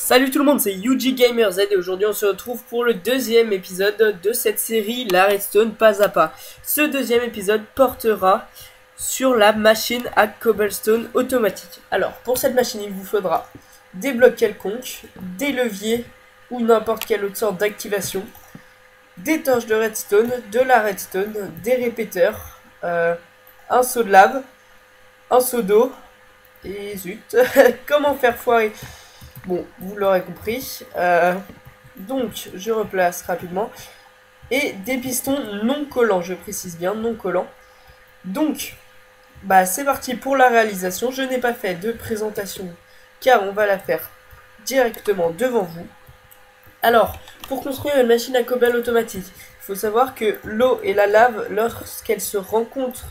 Salut tout le monde, c'est Yuji Gamer Z et aujourd'hui on se retrouve pour le deuxième épisode de cette série, la Redstone pas à pas. Ce deuxième épisode portera sur la machine à cobblestone automatique. Alors pour cette machine il vous faudra des blocs quelconques, des leviers ou n'importe quelle autre sorte d'activation, des torches de redstone, de la redstone, des répéteurs, un seau de lave, un seau d'eau et zut, comment faire foirer. Bon, vous l'aurez compris. Donc, je replace rapidement. Et des pistons non collants, je précise bien, non collants. Donc, bah c'est parti pour la réalisation. Je n'ai pas fait de présentation, car on va la faire directement devant vous. Alors, pour construire une machine à cobble automatique, il faut savoir que l'eau et la lave, lorsqu'elles se rencontrent,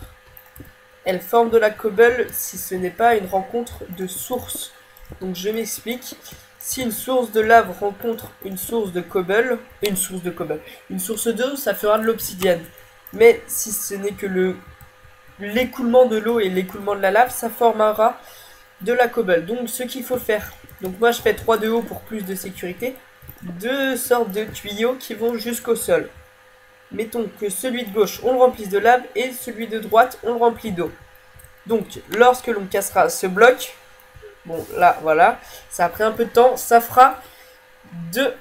elles forment de la cobble si ce n'est pas une rencontre de source. Donc je m'explique, si une source de lave rencontre une source de cobble, une source d'eau, ça fera de l'obsidienne. Mais si ce n'est que l'écoulement de l'eau et l'écoulement de la lave, ça formera de la cobble. Donc ce qu'il faut faire, donc moi je fais 3 de haut pour plus de sécurité, deux sortes de tuyaux qui vont jusqu'au sol. Mettons que celui de gauche on le remplisse de lave et celui de droite on le remplit d'eau. Donc lorsque l'on cassera ce bloc, bon, là, voilà. Ça a pris un peu de temps. Ça fera de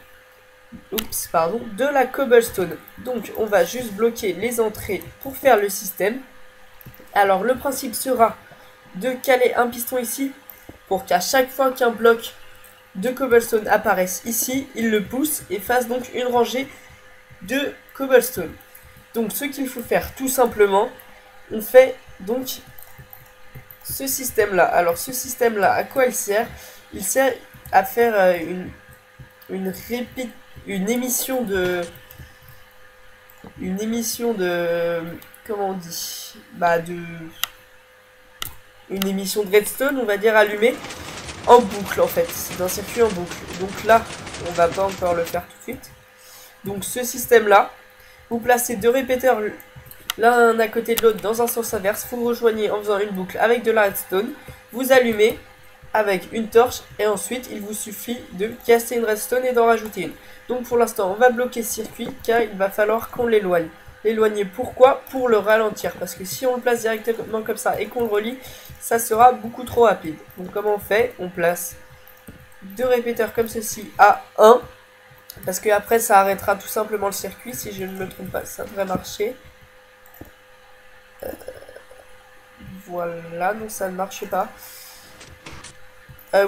la cobblestone. Donc, on va juste bloquer les entrées pour faire le système. Alors, le principe sera de caler un piston ici pour qu'à chaque fois qu'un bloc de cobblestone apparaisse ici, il le pousse et fasse donc une rangée de cobblestone. Donc, ce qu'il faut faire, tout simplement, on fait donc ce système là. Alors ce système là, à quoi il sert? Il sert à faire une émission de comment on dit, une émission de redstone, on va dire, allumée en boucle en fait. C'est un circuit en boucle. Donc là on va pas encore le faire tout de suite. Donc ce système là, vous placez deux répéteurs l'un à côté de l'autre dans un sens inverse, vous rejoignez en faisant une boucle avec de la redstone, vous allumez avec une torche et ensuite il vous suffit de casser une redstone et d'en rajouter une. Donc pour l'instant on va bloquer ce circuit car il va falloir qu'on l'éloigne. L'éloigner pourquoi? Pour le ralentir, parce que si on le place directement comme ça et qu'on le relie, ça sera beaucoup trop rapide. Donc comment on fait? On place deux répéteurs comme ceci à 1, parce que après ça arrêtera tout simplement le circuit, si je ne me trompe pas, ça devrait marcher. Voilà, non ça ne marche pas.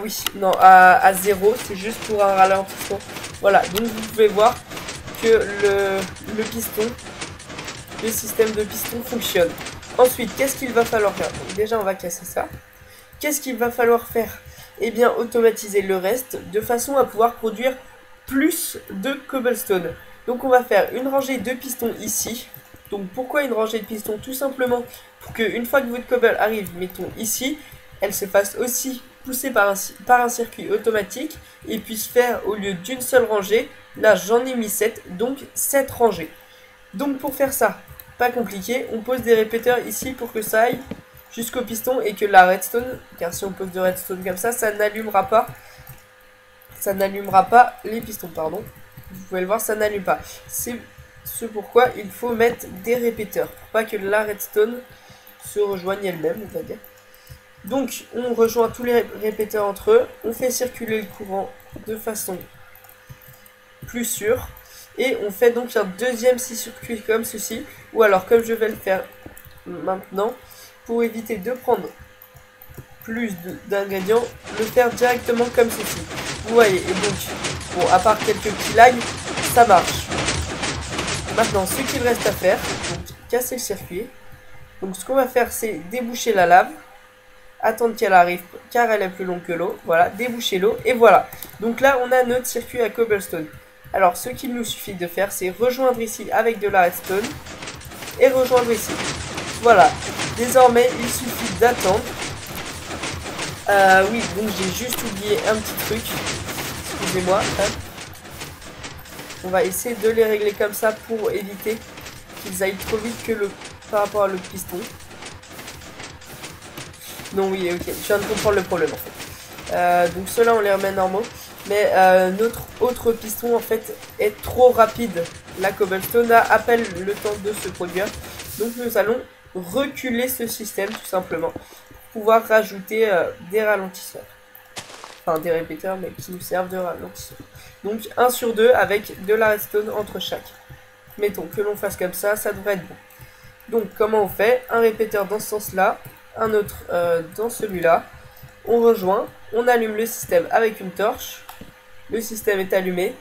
Oui, non, à 0, c'est juste pour un ralentissement. Voilà, donc vous pouvez voir que le piston, le système de piston fonctionne. Ensuite, qu'est-ce qu'il va falloir faire? Donc, déjà, on va casser ça. Qu'est-ce qu'il va falloir faire? Eh bien, automatiser le reste de façon à pouvoir produire plus de cobblestone. Donc, on va faire une rangée de pistons ici. Donc pourquoi une rangée de pistons? Tout simplement pour qu'une fois que votre cobble arrive, mettons ici, elle se fasse aussi pousser par un circuit automatique et puisse faire, au lieu d'une seule rangée, là j'en ai mis 7, donc 7 rangées. Donc pour faire ça, pas compliqué, on pose des répéteurs ici pour que ça aille jusqu'au piston et que la redstone, car si on pose de redstone comme ça n'allumera pas, les pistons, pardon. Vous pouvez le voir, ça n'allume pas. C'est ce pourquoi il faut mettre des répéteurs, pour pas que la redstone se rejoigne elle-même, on va dire. Donc on rejoint tous les répéteurs entre eux, on fait circuler le courant de façon plus sûre, et on fait donc un deuxième circuit comme ceci, ou alors comme je vais le faire maintenant, pour éviter de prendre plus d'ingrédients, le faire directement comme ceci. Vous voyez, et donc, bon, à part quelques petits lags, ça marche. Maintenant, ce qu'il reste à faire, donc casser le circuit. Donc ce qu'on va faire, c'est déboucher la lave, attendre qu'elle arrive, car elle est plus longue que l'eau. Voilà, déboucher l'eau, et voilà. Donc là, on a notre circuit à cobblestone. Alors, ce qu'il nous suffit de faire, c'est rejoindre ici avec de la redstone, et rejoindre ici. Voilà, désormais, il suffit d'attendre. Oui, donc j'ai juste oublié un petit truc. Excusez-moi. On va essayer de les régler comme ça pour éviter qu'ils aillent trop vite que par rapport à le piston. Non, oui, ok, je viens de comprendre le problème en fait. Donc ceux-là on les remet normaux. Mais notre autre piston en fait est trop rapide. La cobblestone a à peine le temps de se produire. Donc nous allons reculer ce système tout simplement. Pour pouvoir rajouter des ralentisseurs. Enfin des répéteurs mais qui nous servent de ralentisseurs. Donc 1 sur 2 avec de la redstone entre chaque. Mettons que l'on fasse comme ça, ça devrait être bon. Donc comment on fait? Un répéteur dans ce sens-là, un autre dans celui-là. On rejoint, on allume le système avec une torche. Le système est allumé.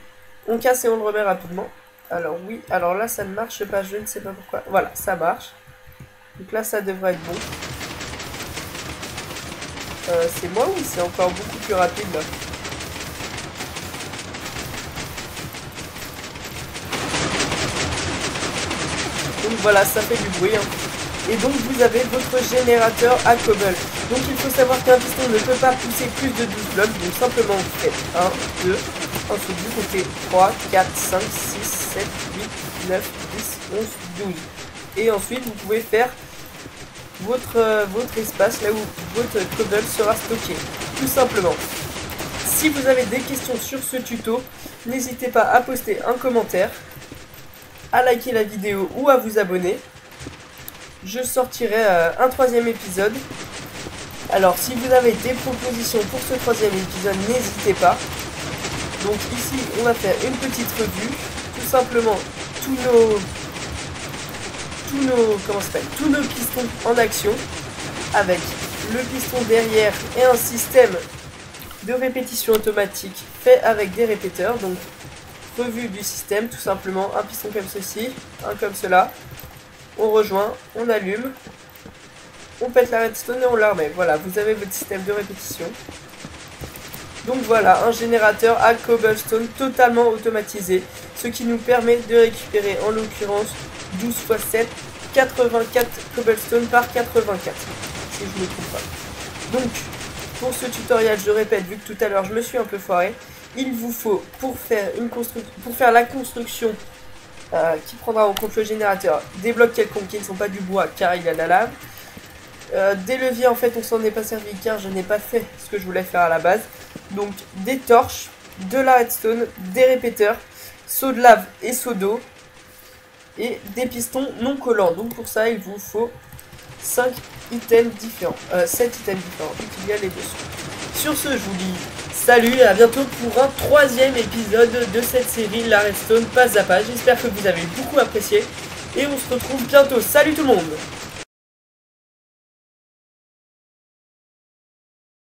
On casse et on le remet rapidement. Alors oui, alors là ça ne marche pas, je ne sais pas pourquoi. Voilà, ça marche. Donc là ça devrait être bon. C'est moi ou c'est encore beaucoup plus rapide là? Donc voilà, ça fait du bruit. Hein. Et donc vous avez votre générateur à cobble. Donc il faut savoir qu'un piston ne peut pas pousser plus de 12 blocs. Donc simplement vous faites 1, 2, ensuite vous comptez 3, 4, 5, 6, 7, 8, 9, 10, 11, 12. Et ensuite vous pouvez faire votre espace là où votre cobble sera stocké. Tout simplement. Si vous avez des questions sur ce tuto, n'hésitez pas à poster un commentaire, à liker la vidéo ou à vous abonner. Je sortirai un 3e épisode. Alors si vous avez des propositions pour ce 3e épisode, n'hésitez pas. Donc ici on va faire une petite revue. Tout simplement tous nos pistons en action. Avec le piston derrière et un système de répétition automatique fait avec des répéteurs. Donc revue du système, tout simplement un piston comme ceci, un comme cela. On rejoint, on allume, on pète la redstone et on la remet. Voilà, vous avez votre système de répétition. Donc voilà, un générateur à cobblestone totalement automatisé, ce qui nous permet de récupérer en l'occurrence 12 x 7, 84 cobblestone par 84, si je ne me trompe pas. Donc, pour ce tutoriel, je répète, vu que tout à l'heure je me suis un peu foiré, il vous faut, pour faire la construction qui prendra en compte le générateur, des blocs quelconques qui ne sont pas du bois car il y a de la lave. Des leviers, en fait on s'en est pas servi car je n'ai pas fait ce que je voulais faire à la base. Donc des torches, de la redstone, des répéteurs, seaux de lave et seaux d'eau et des pistons non collants. Donc pour ça il vous faut 5 items différents, 7 items différents qu'il y a les dessous. Sur ce je vous dis salut et à bientôt pour un 3e épisode de cette série La Redstone pas à pas. J'espère que vous avez beaucoup apprécié et on se retrouve bientôt. Salut tout le monde!